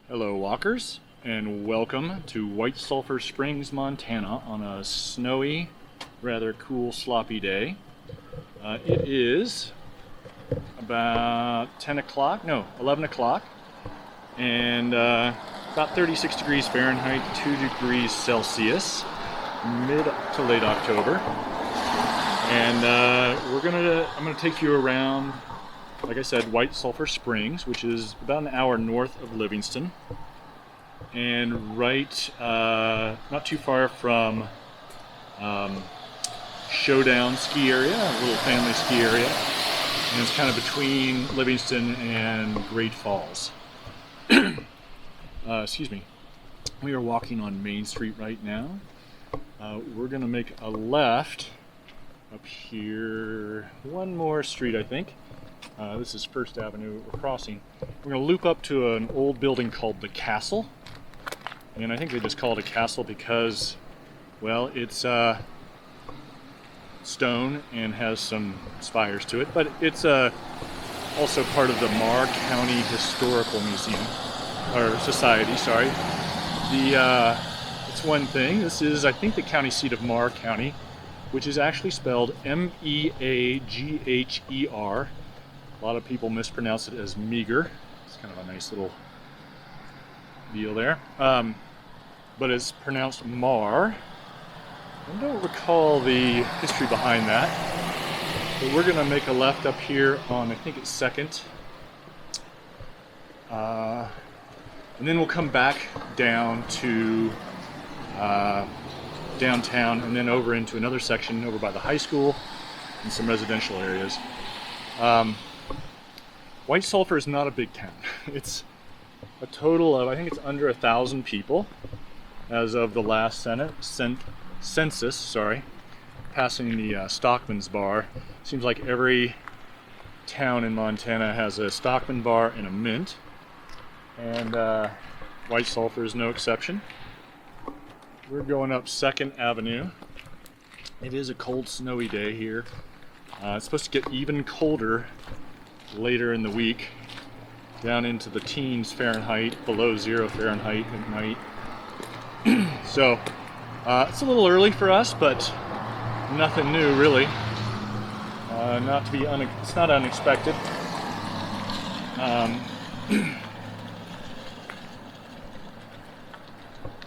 Hello walkers, and welcome to White Sulphur Springs, Montana on a snowy, rather cool, sloppy day. It is about 11 o'clock, and about 36 degrees Fahrenheit, 2 degrees Celsius, mid to late October. And I'm gonna take you around, like I said, White Sulphur Springs, which is about an hour north of Livingston, and right not too far from Showdown Ski Area, a little family ski area, and it's kind of between Livingston and Great Falls. Excuse me. We are walking on Main Street right now. We're gonna make a left up here, one more street I think. This is First Avenue we're crossing. We're going to loop up to an old building called the Castle. And I think they just call it a castle because, well, it's stone and has some spires to it. But it's also part of the Lamar County Historical Museum, or Society, sorry. It's one thing. This is, I think, the county seat of Meagher County, which is actually spelled M-E-A-G-H-E-R. A lot of people mispronounce it as meager. It's kind of a nice little deal there. But it's pronounced Mar. I don't recall the history behind that. But we're going to make a left up here on, I think it's 2nd. And then we'll come back down to downtown and then over into another section over by the high school and some residential areas. White Sulphur is not a big town. It's a total of, I think it's under 1,000 people as of the last census, passing the Stockman's Bar. Seems like every town in Montana has a Stockman Bar and a Mint, and White Sulphur is no exception. We're going up 2nd Avenue. It is a cold, snowy day here. It's supposed to get even colder later in the week, down into the teens Fahrenheit, below 0 Fahrenheit at night. So it's a little early for us, but nothing new really. It's not unexpected.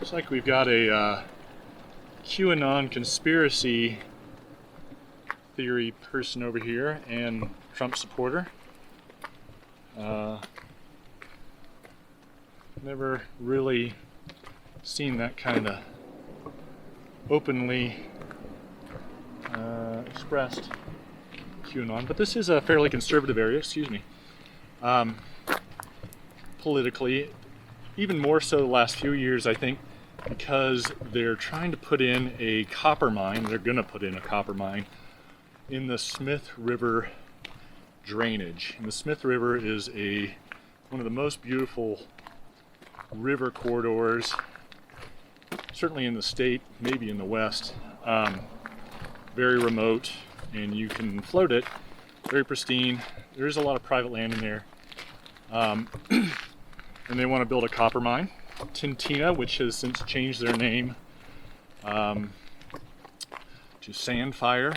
Looks like we've got a QAnon conspiracy theory person over here and Trump supporter. Never really seen that kind of openly expressed QAnon, but this is a fairly conservative area, excuse me. Politically, even more so the last few years, I think, because they're trying to put in a copper mine. They're going to put in a copper mine in the Smith River drainage. And the Smith River is one of the most beautiful river corridors, certainly in the state, maybe in the West. Very remote, and you can float it. Very pristine. There is a lot of private land in there. And they want to build a copper mine. Tintina, which has since changed their name to Sandfire.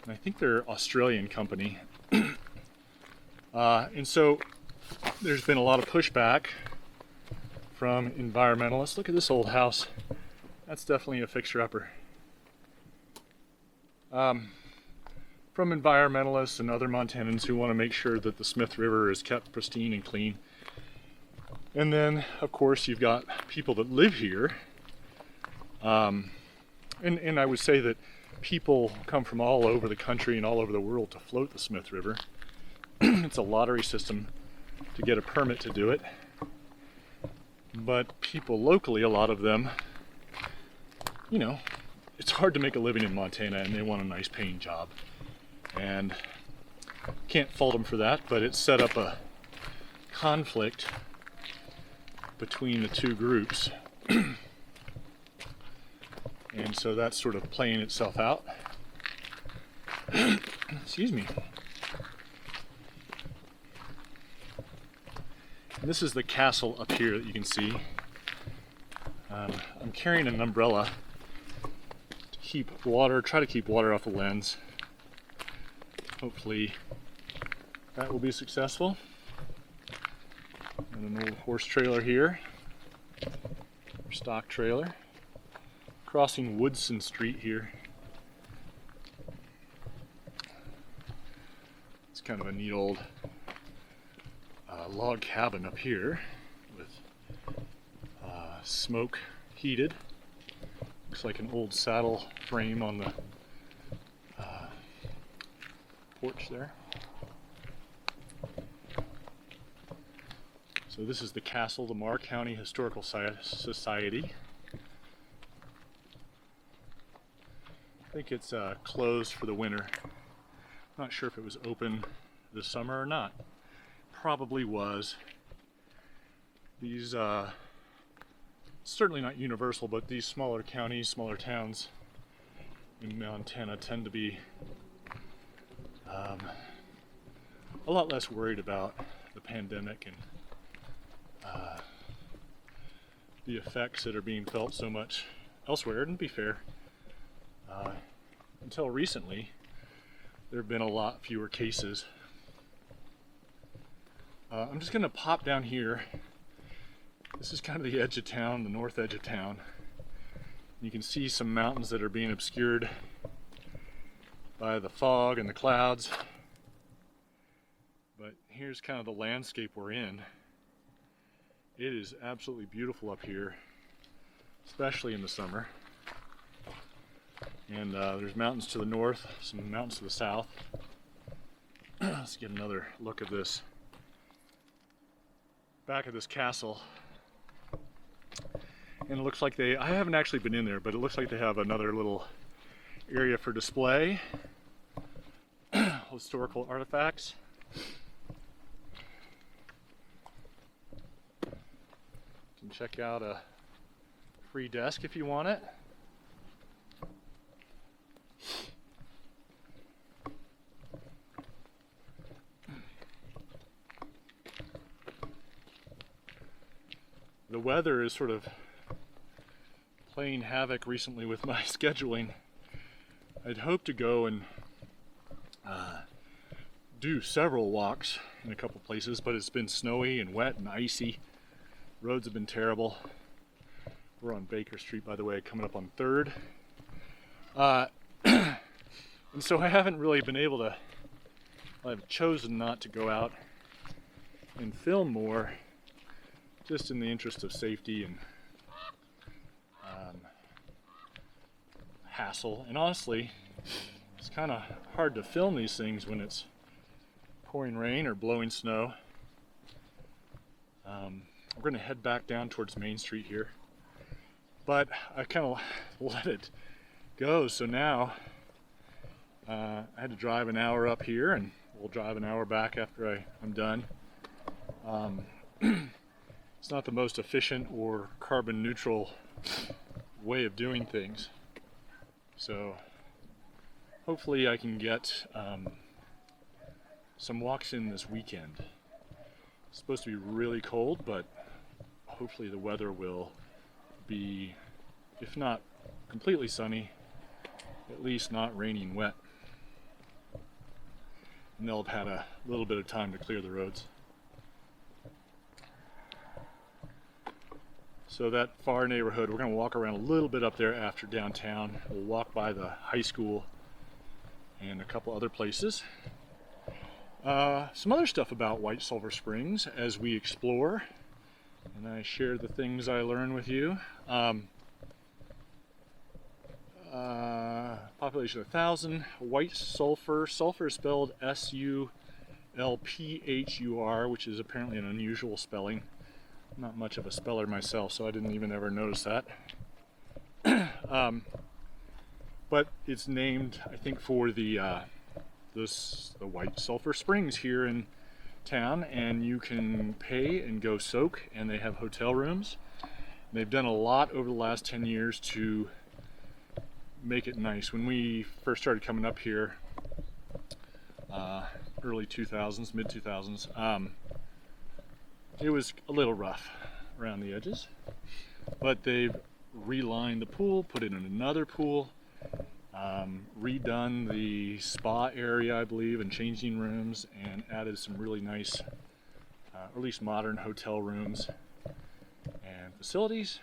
And I think they're an Australian company. And so there's been a lot of pushback from environmentalists. Look at this old house. That's definitely a fixer-upper. From environmentalists and other Montanans who want to make sure that the Smith River is kept pristine and clean. And then, of course, you've got people that live here. And I would say that people come from all over the country and all over the world to float the Smith River. It's a lottery system to get a permit to do it. But people locally, a lot of them, it's hard to make a living in Montana and they want a nice paying job. And can't fault them for that, but it's set up a conflict between the two groups. And so that's sort of playing itself out. Excuse me. This is the castle up here that you can see. I'm carrying an umbrella to keep water, try to keep water off the lens. Hopefully that will be successful. And an old horse trailer here, stock trailer. Crossing Folsom Street here. It's kind of a neat old log cabin up here with smoke heated. Looks like an old saddle frame on the porch there. So this is the castle, the Lamar County Historical Society. I think it's closed for the winter. Not sure if it was open this summer or not. Probably was. These, certainly not universal, but these smaller counties, smaller towns in Montana tend to be a lot less worried about the pandemic and the effects that are being felt so much elsewhere. And to be fair, until recently, there have been a lot fewer cases. I'm just going to pop down here. This is kind of the edge of town, the north edge of town. You can see some mountains that are being obscured by the fog and the clouds. But here's kind of the landscape we're in. It is absolutely beautiful up here, especially in the summer. And there's mountains to the north, some mountains to the south. Let's get another look at this. Back of this castle. And it looks like I haven't actually been in there, but it looks like they have another little area for display. Historical artifacts. You can check out a free desk if you want it. The weather is sort of playing havoc recently with my scheduling. I'd hoped to go and do several walks in a couple places, but it's been snowy and wet and icy. Roads have been terrible. We're on Baker Street, by the way, coming up on 3rd. And so I haven't really been able to, I've chosen not to go out and film more, just in the interest of safety and hassle. And honestly, it's kind of hard to film these things when it's pouring rain or blowing snow. We're going to head back down towards Main Street here, but I kind of let it go. So now I had to drive an hour up here, and we'll drive an hour back after I'm done. It's not the most efficient or carbon neutral way of doing things. So hopefully I can get some walks in this weekend. It's supposed to be really cold, but hopefully the weather will be, if not completely sunny, at least not raining wet. And they'll have had a little bit of time to clear the roads. So that far neighborhood, we're going to walk around a little bit up there after downtown. We'll walk by the high school and a couple other places. Some other stuff about White Sulphur Springs as we explore, and I share the things I learn with you. Population 1,000. White Sulphur. Sulphur is spelled S-U-L-P-H-U-R, which is apparently an unusual spelling. Not much of a speller myself, so I didn't even ever notice that. But it's named, I think, for the White Sulphur Springs here in town, and you can pay and go soak, and they have hotel rooms. They've done a lot over the last 10 years to make it nice. When we first started coming up here, early 2000s, mid 2000s, it was a little rough around the edges, but they've relined the pool, put in another pool, redone the spa area, I believe, and changing rooms, and added some really nice, at least modern hotel rooms and facilities.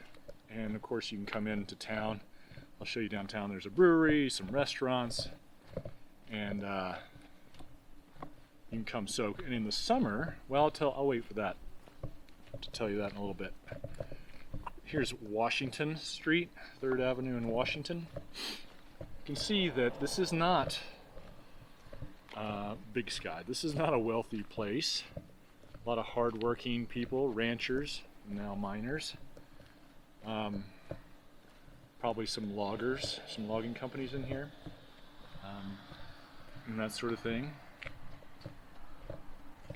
And of course you can come into town. I'll show you downtown. There's a brewery, some restaurants, and you can come soak. And in the summer, well, I'll wait for that to tell you that in a little bit. Here's Washington Street, 3rd Avenue in Washington. You can see that this is not Big Sky. This is not a wealthy place. A lot of hardworking people, ranchers, now miners. Probably some loggers, some logging companies in here, and that sort of thing.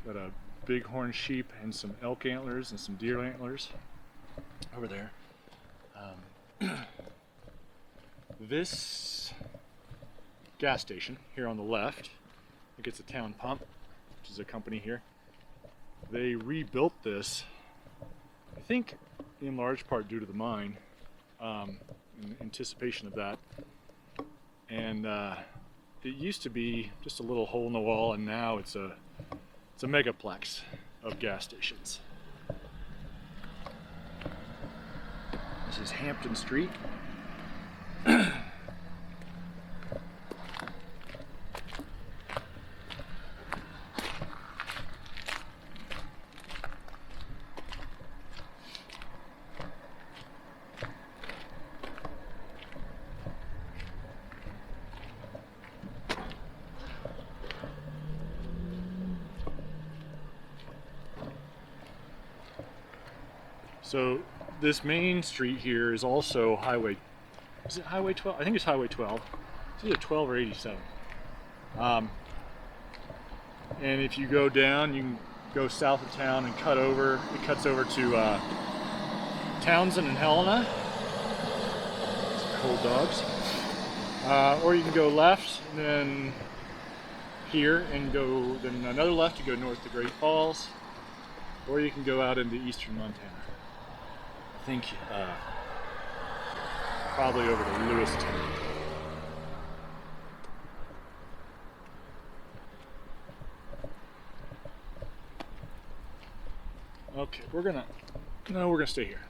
Got a bighorn sheep and some elk antlers and some deer antlers over there. This gas station here on the left, I think it's a Town Pump, which is a company here. They rebuilt this, I think in large part due to the mine, in anticipation of that. And it used to be just a little hole in the wall, and now it's a megaplex of gas stations. This is Hampton Street. So this main street here is also Highway, is it Highway 12? I think it's Highway 12. It's either 12 or 87. And if you go down, you can go south of town and cut over. It cuts over to Townsend and Helena. Some cool dogs. Or you can go left and then here and go then another left to go north to Great Falls. Or you can go out into eastern Montana. I think probably over to Lewiston. Okay, we're gonna stay here.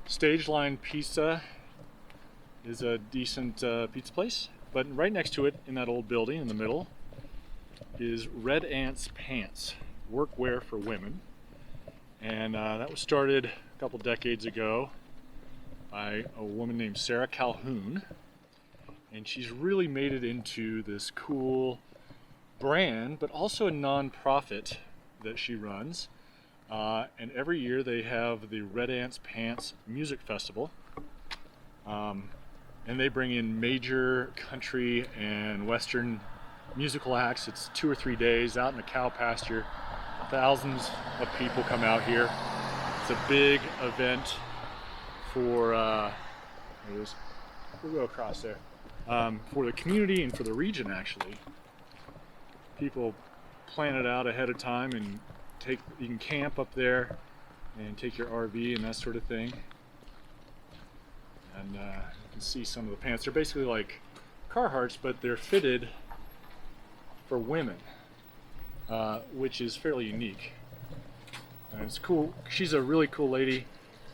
Stage Line Pizza is a decent pizza place, but right next to it, in that old building in the middle, is Red Ant's Pants, workwear for women. And that was started a couple decades ago by a woman named Sarah Calhoun, and she's really made it into this cool brand, but also a non-profit that she runs. And every year they have the Red Ant's Pants Music Festival, and they bring in major country and western musical acts. It's 2 or 3 days out in a cow pasture. Thousands of people come out here. It's a big event for we'll go across there, for the community and for the region. Actually, people plan it out ahead of time, and you can camp up there and take your RV and that sort of thing. And you can see some of the pants. They're basically like Carhartts, but they're fitted for women, which is fairly unique. And it's cool. She's a really cool lady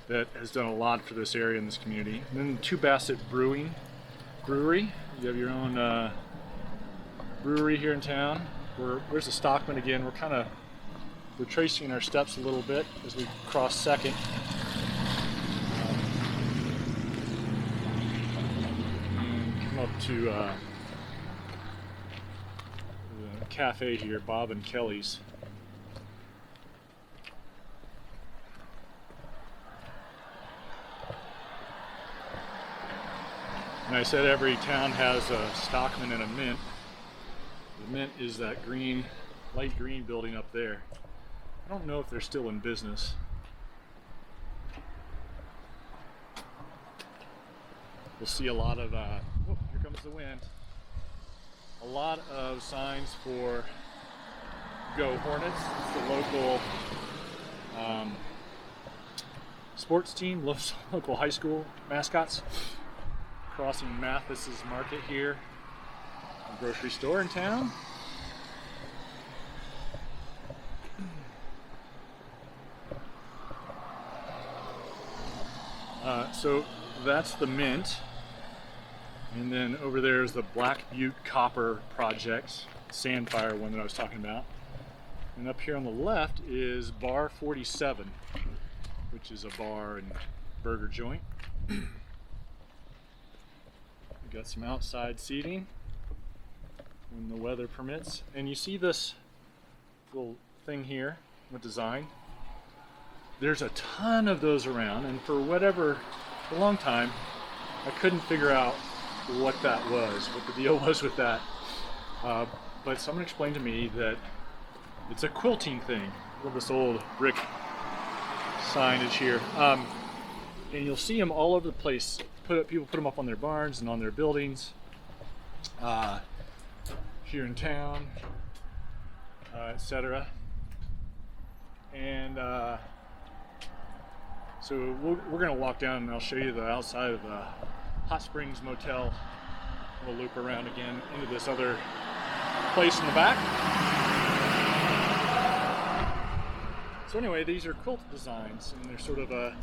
that has done a lot for this area and this community. And then Two Bassett Brewery. You have your own brewery here in town. Where's the Stockman again? We're tracing our steps a little bit as we cross Second. And come up to the cafe here, Bob and Kelly's. And I said every town has a Stockman and a Mint. The Mint is that green, light green building up there. I don't know if they're still in business. We'll see a lot of, here comes the wind. A lot of signs for Go Hornets. It's the local Sports team, local high school mascots. Crossing Mathis's Market here. A grocery store in town. So that's the Mint. And then over there is the Black Butte Copper Project, Sandfire one that I was talking about. And up here on the left is Bar 47, which is a bar and burger joint. We got some outside seating when the weather permits. And you see this little thing here with design. There's a ton of those around, and for a long time, I couldn't figure out what that was, what the deal was with that. But someone explained to me that it's a quilting thing. Look at this old brick signage here. And you'll see them all over the place. People put them up on their barns and on their buildings here in town, etc. And so we're going to walk down and I'll show you the outside of the Hot Springs Motel. We'll loop around again into this other place in the back. So anyway, these are quilt designs, and they're sort of a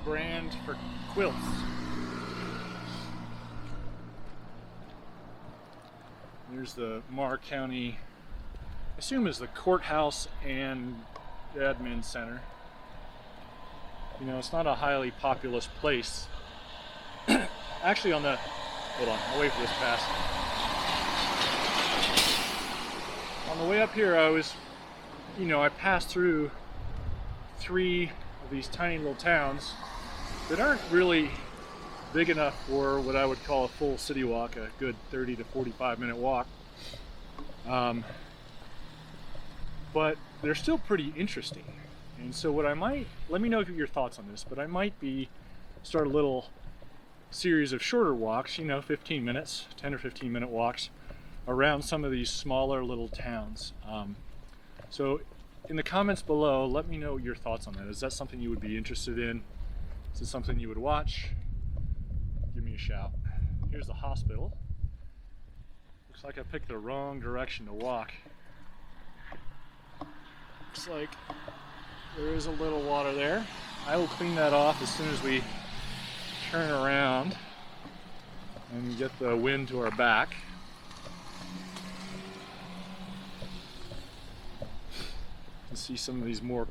brand for quilts. Here's the Marr County, I assume is the courthouse and admin center. You know, it's not a highly populous place. Actually hold on, I'll wait for this pass. On the way up here, I passed through 3 of these tiny little towns that aren't really big enough for what I would call a full city walk, a good 30 to 45 minute walk. But they're still pretty interesting. And so let me know your thoughts on this, but I might start a little series of shorter walks, 15 minutes, 10 or 15 minute walks around some of these smaller little towns. So in the comments below, let me know your thoughts on that. Is that something you would be interested in? Is it something you would watch? Give me a shout. Here's the hospital. Looks like I picked the wrong direction to walk. Looks like there is a little water there. I will clean that off as soon as we turn around and get the wind to our back. You can see some of these more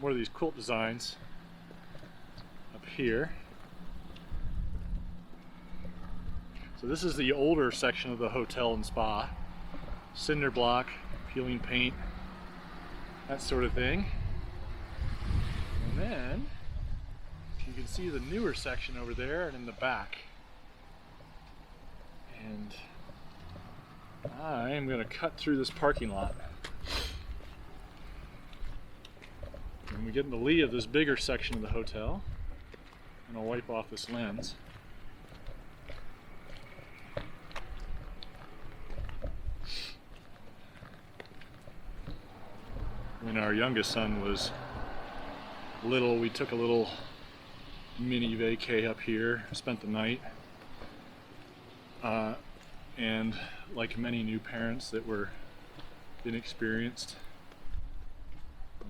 of these quilt designs up here. So this is the older section of the hotel and spa. Cinder block, peeling paint, that sort of thing. And then you can see the newer section over there and in the back. And I am going to cut through this parking lot. And we get in the lee of this bigger section of the hotel. And I'll wipe off this lens. When our youngest son was little, we took a little mini vacay up here, spent the night, and like many new parents that were inexperienced,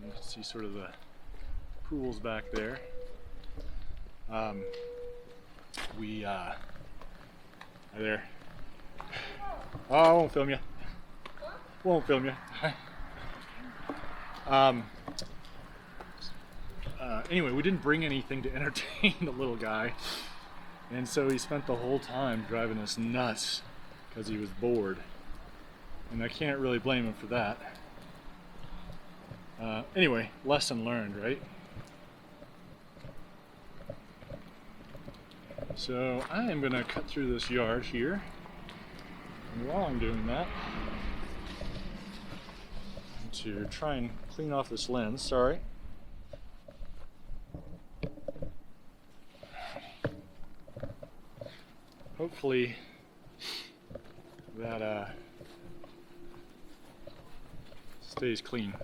you can see sort of the pools back there. Hi there. Oh, I won't film you. Won't film you. Anyway, we didn't bring anything to entertain the little guy, and so he spent the whole time driving us nuts because he was bored, and I can't really blame him for that. Anyway, lesson learned, right? So I am going to cut through this yard here, and while I'm doing that, to try and clean off this lens, sorry. Hopefully that stays clean.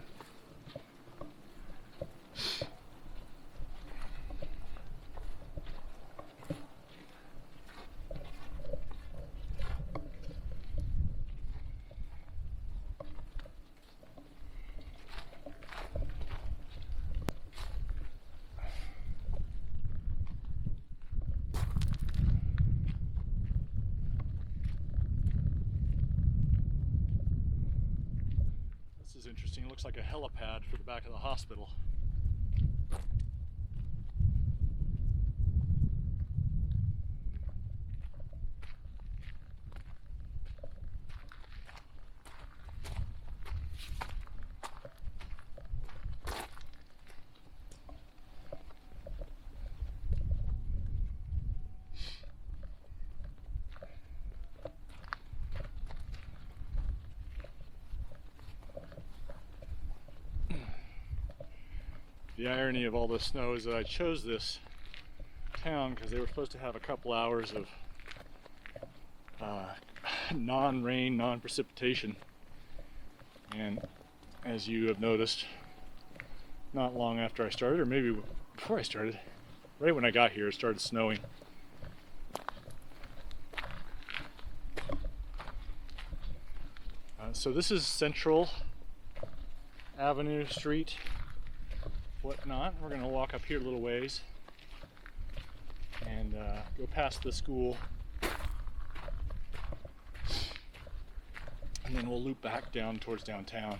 interesting. It looks like a helipad for the back of the hospital. The irony of all this snow is that I chose this town because they were supposed to have a couple hours of non-rain, non-precipitation. And as you have noticed, not long after I started, or maybe before I started, right when I got here, it started snowing. So this is Central Avenue Street, whatnot. We're going to walk up here a little ways and go past the school, and then we'll loop back down towards downtown.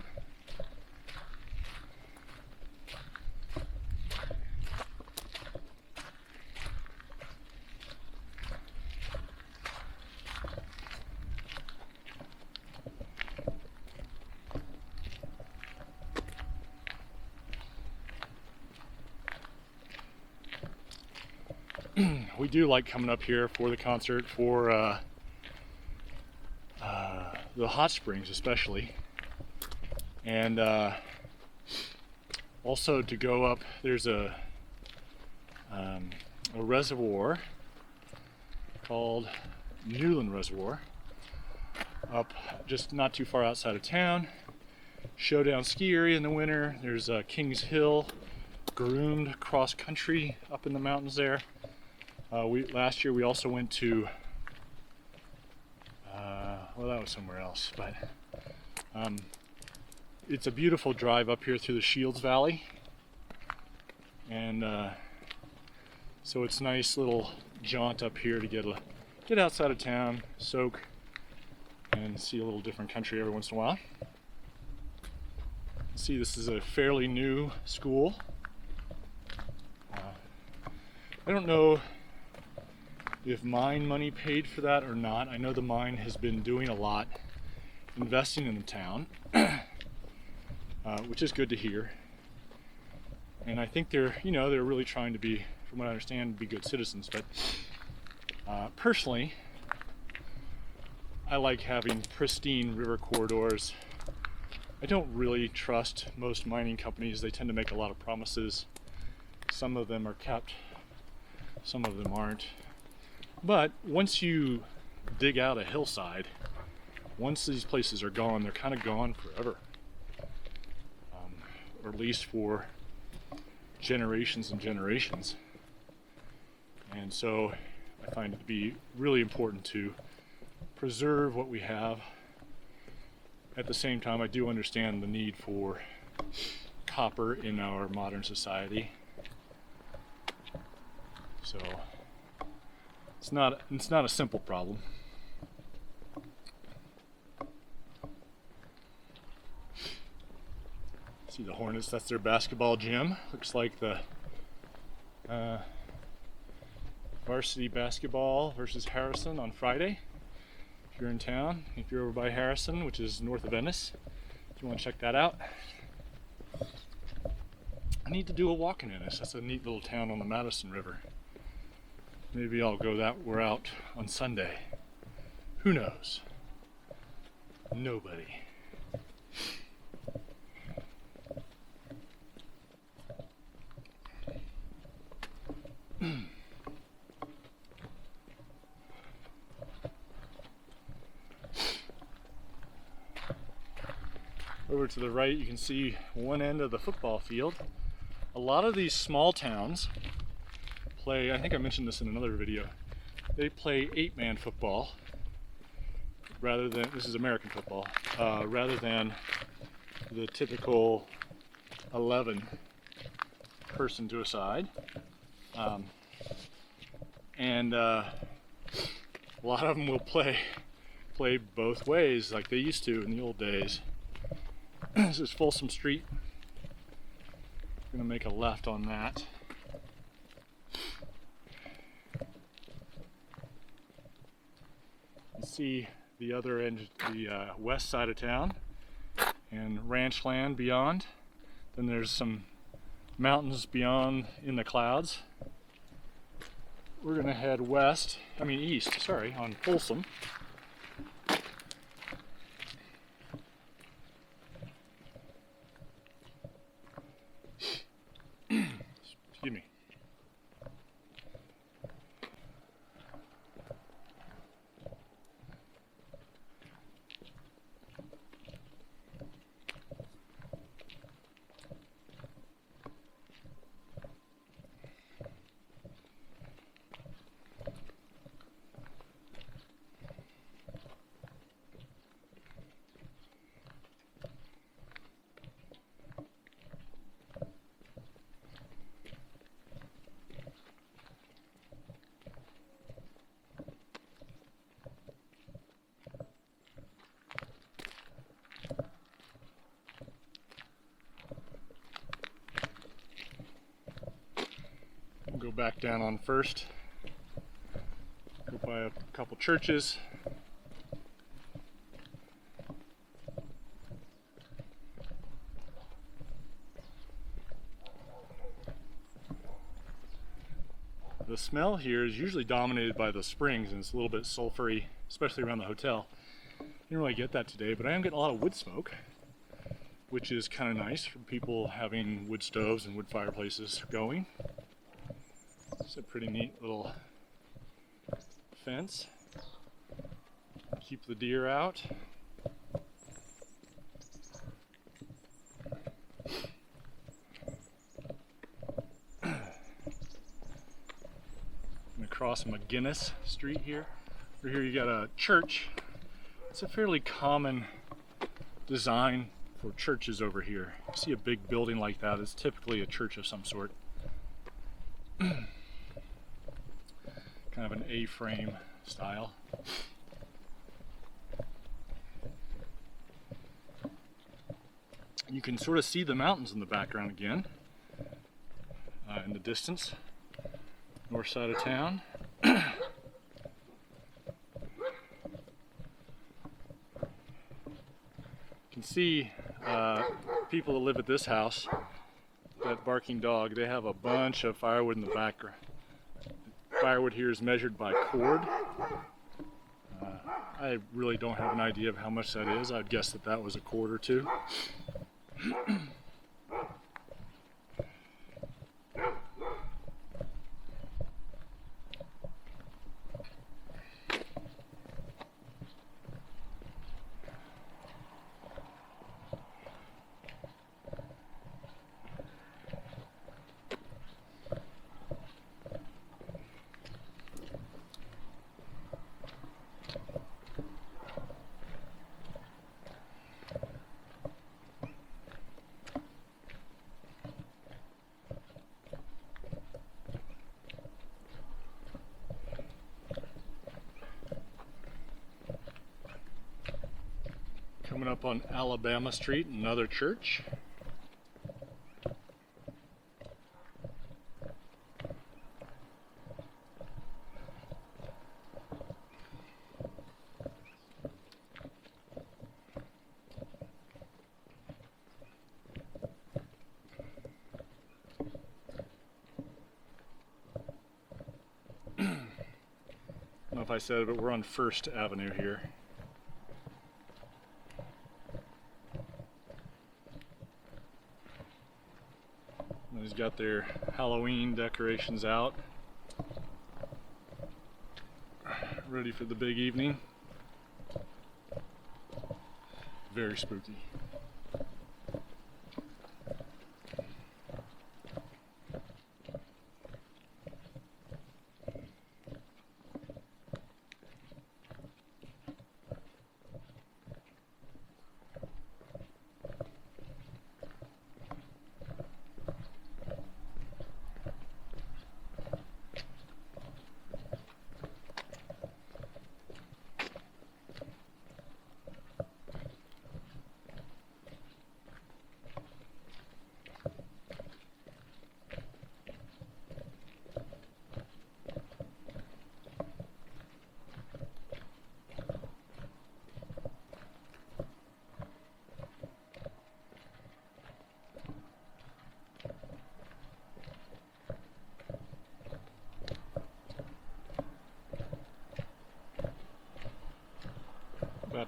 We do like coming up here for the concert, for the hot springs especially, and also to go up. There's a reservoir called Newland Reservoir up just not too far outside of town. Showdown Ski Area in the winter. There's Kings Hill, groomed cross country up in the mountains there. Last year we also went to, well, that was somewhere else, but it's a beautiful drive up here through the Shields Valley, and so it's a nice little jaunt up here to get outside of town, soak, and see a little different country every once in a while. See, this is a fairly new school. I don't know if mine money paid for that or not. I know the mine has been doing a lot, investing in the town, which is good to hear. And I think they're really trying to be, from what I understand, be good citizens. But personally, I like having pristine river corridors. I don't really trust most mining companies. They tend to make a lot of promises. Some of them are kept, some of them aren't. But once you dig out a hillside, once these places are gone, they're kind of gone forever. Or at least for generations and generations. And so I find it to be really important to preserve what we have. At the same time, I do understand the need for copper in our modern society. So it's not a simple problem. See the Hornets, that's their basketball gym. Looks like the varsity basketball versus Harrison on Friday. If you're in town, if you're over by Harrison, which is north of Venice, if you want to check that out. I need to do a walk in Ennis. That's a neat little town on the Madison River. Maybe I'll go that route on Sunday. Who knows? Nobody. Over to the right, you can see one end of the football field. A lot of these small towns play, I think I mentioned this in another video, they play 8-man football rather than, this is American football, rather than the typical 11 person to a side. And a lot of them will play both ways like they used to in the old days. This is Folsom Street. I'm gonna make a left on that. You see the other end, the west side of town, and ranch land beyond. Then there's some mountains beyond in the clouds. We're gonna head east, sorry, on Folsom. Excuse me. Go back down on First, go by a couple churches. The smell here is usually dominated by the springs, and it's a little bit sulfury, especially around the hotel. Didn't really get that today, but I am getting a lot of wood smoke, which is kind of nice for people having wood stoves and wood fireplaces going. It's a pretty neat little fence. Keep the deer out. I'm across McGinnis Street here. Over here you got a church. It's a fairly common design for churches over here. You see a big building like that, it's typically a church of some sort. Kind of an A-frame style. You can sort of see the mountains in the background again, in the distance, north side of town. You can see people that live at this house, that barking dog, they have a bunch of firewood in the background. Firewood here is measured by cord. I really don't have an idea of how much that is. I'd guess that that was a cord or two. Coming up on Alabama Street, another church. I don't know if I said it, but we're on First Avenue here. He's got their Halloween decorations out, ready for the big evening. Very spooky.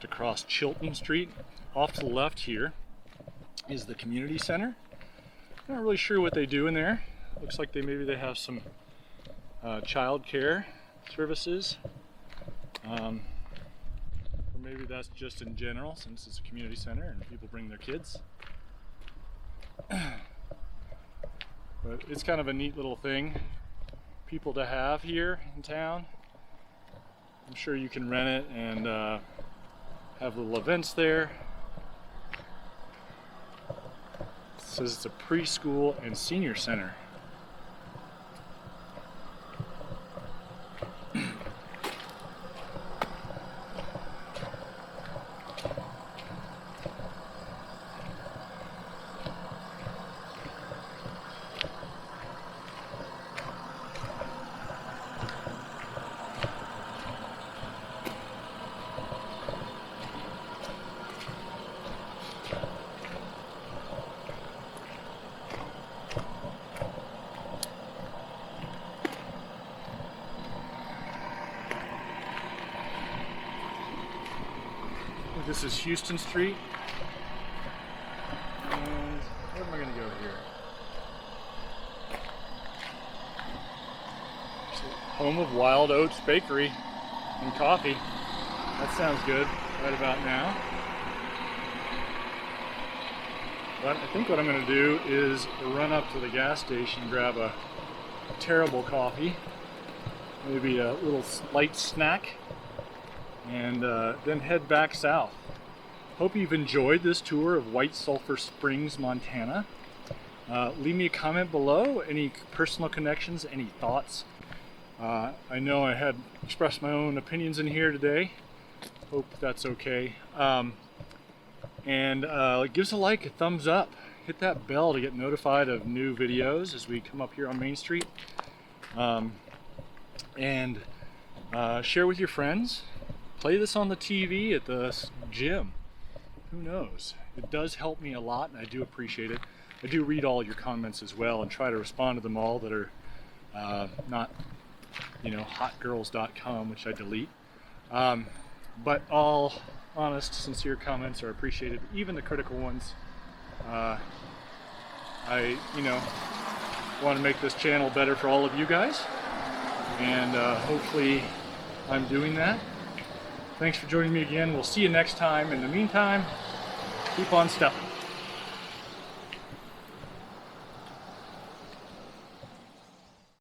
to cross Chilton Street. Off to the left here is the community center. Not really sure what they do in there. Looks like maybe they have some child care services. Or maybe that's just in general, since it's a community center and people bring their kids. But it's kind of a neat little thing, people to have here in town. I'm sure you can rent it and have little events there. It says it's a preschool and senior center. This is Houston Street, and where am I going to go here? Home of Wild Oats Bakery and Coffee. That sounds good right about now. But I think what I'm going to do is run up to the gas station, grab a terrible coffee, maybe a little light snack, and then head back south. Hope you've enjoyed this tour of White Sulphur Springs, Montana. Leave me a comment below, any personal connections, any thoughts. I know I had expressed my own opinions in here today. Hope that's okay. And give us a like, a thumbs up. Hit that bell to get notified of new videos as we come up here on Main Street. And share with your friends. Play this on the TV at the gym. Who knows? It does help me a lot, and I do appreciate it. I do read all your comments as well and try to respond to them all that are not, hotgirls.com, which I delete. But all honest, sincere comments are appreciated, even the critical ones. I want to make this channel better for all of you guys, and hopefully I'm doing that. Thanks for joining me again. We'll see you next time. In the meantime, keep on stepping.